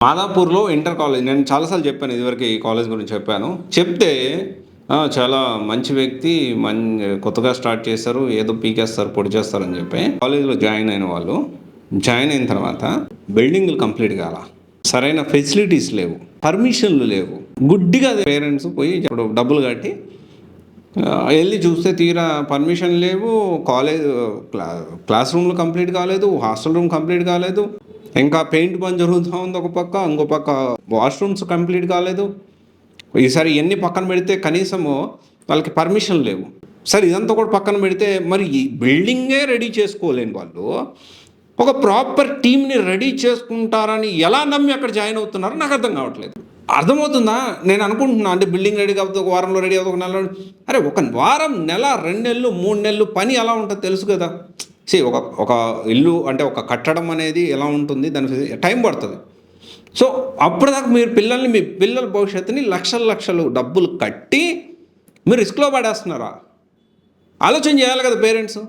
మాదాపూర్లో inter college నేను చాలాసార్లు చెప్పాను, ఇదివరకు ఈ కాలేజ్ గురించి చెప్పాను. చెప్తే చాలా మంచి వ్యక్తి, కొత్తగా స్టార్ట్ చేస్తారు, ఏదో పీకేస్తారు, పొడి చేస్తారని చెప్పి కాలేజీలో జాయిన్ అయిన వాళ్ళు జాయిన్ అయిన తర్వాత బిల్డింగ్లు కంప్లీట్ కాల, సరైన ఫెసిలిటీస్ లేవు, పర్మిషన్లు లేవు. గుడ్డిగా పేరెంట్స్ పోయి ఇప్పుడు డబ్బులు కట్టి వెళ్ళి చూస్తే తీరా పర్మిషన్ లేవు, క్లాస్ రూమ్లు కంప్లీట్ కాలేదు, హాస్టల్ రూమ్ కంప్లీట్ కాలేదు, ఇంకా పెయింట్ పని జరుగుతూ ఉంది ఒక పక్క, ఇంకో పక్క వాష్రూమ్స్ కంప్లీట్ కాలేదు. ఈసారి ఎన్ని పక్కన పెడితే కనీసము వాళ్ళకి పర్మిషన్ లేవు. సరే ఇదంతా కూడా పక్కన పెడితే మరి ఈ బిల్డింగే రెడీ చేసుకోలేని వాళ్ళు ఒక ప్రాపర్ టీమ్ని రెడీ చేసుకుంటారని ఎలా నమ్మి అక్కడ జాయిన్ అవుతున్నారో నాకు అర్థం కావట్లేదు. అర్థమవుతుందా? నేను అనుకుంటున్నా అంటే బిల్డింగ్ రెడీ కాకపోతే ఒక వారంలో రెడీ అవుతుంది, ఒక నెల. అరే ఒక వారం, నెల, 2 నెలలు, 3 నెలలు పని ఎలా ఉంటుందో తెలుసు కదా. ఒక ఇల్లు అంటే ఒక కట్టడం అనేది ఎలా ఉంటుంది, దానికి టైం పడుతుంది. సో అప్పటిదాకా మీ పిల్లల భవిష్యత్తుని లక్షలు డబ్బులు కట్టి మీరు రిస్క్లో పడేస్తున్నారా? ఆలోచన చేయాలి కదా పేరెంట్స్.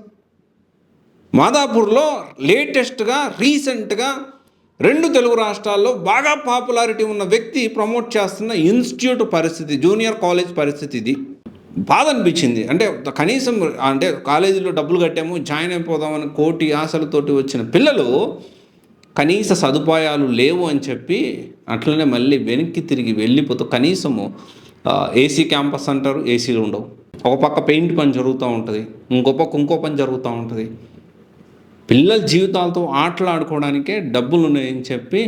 మాదాపూర్లో లేటెస్ట్గా రీసెంట్గా 2 తెలుగు రాష్ట్రాల్లో బాగా పాపులారిటీ ఉన్న వ్యక్తి ప్రమోట్ చేస్తున్న ఇన్స్టిట్యూట్ పరిస్థితి, జూనియర్ కాలేజ్ పరిస్థితి ఇది. బాధ అనిపించింది. అంటే కనీసం అంటే కాలేజీలో డబ్బులు కట్టాము, జాయిన్ అయిపోదామని కోటి ఆశలతోటి వచ్చిన పిల్లలు కనీస సదుపాయాలు లేవు అని చెప్పి అట్లనే మళ్ళీ వెనక్కి తిరిగి వెళ్ళిపోతూ కనీసము ఏసీ క్యాంపస్ అంటారు, ఏసీలు ఉండవు. ఒక పక్క పెయింట్ పని జరుగుతూ ఉంటుంది, ఇంకో పని జరుగుతూ ఉంటుంది. పిల్లల జీవితాలతో ఆటలాడుకోవడానికే డబ్బులు ఉన్నాయని చెప్పి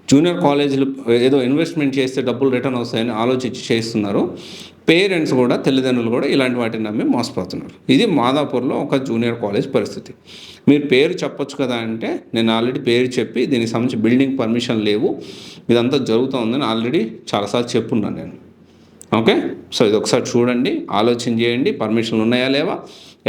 జూనియర్ కాలేజీలు ఏదో ఇన్వెస్ట్మెంట్ చేస్తే డబ్బులు రిటర్న్ వస్తాయని ఆలోచించి చేస్తున్నారు. పేరెంట్స్ కూడా, తల్లిదండ్రులు కూడా ఇలాంటి వాటిని నమ్మి మోసపోతున్నారు. ఇది మాదాపూర్లో ఒక జూనియర్ కాలేజ్ పరిస్థితి. మీరు పేరు చెప్పొచ్చు కదా అంటే నేను ఆల్రెడీ పేరు చెప్పి దీనికి సంబంధించి బిల్డింగ్ పర్మిషన్ లేవు, ఇదంతా జరుగుతూ ఉందని ఆల్రెడీ చాలాసార్లు చెప్పున్నాను నేను. ఓకే, సో ఇది ఒకసారి చూడండి, ఆలోచన చేయండి, పర్మిషన్లు ఉన్నాయా లేవా.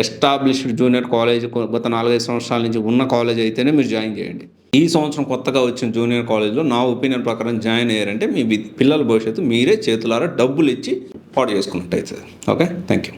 ఎస్టాబ్లిష్డ్ జూనియర్ కాలేజ్ గత 4-5 సంవత్సరాల నుంచి ఉన్న కాలేజ్ అయితేనే మీరు జాయిన్ చేయండి. ఈ సంవత్సరం కొత్తగా వచ్చిన జూనియర్ కాలేజ్లో నా ఒపీనియన్ ప్రకారం జాయిన్ అయ్యారంటే మీ పిల్లల భవిష్యత్తు మీరే చేతులారా డబ్బులు ఇచ్చి పాడు చేసుకున్నట్టు అవుతుంది. Okay, thank you.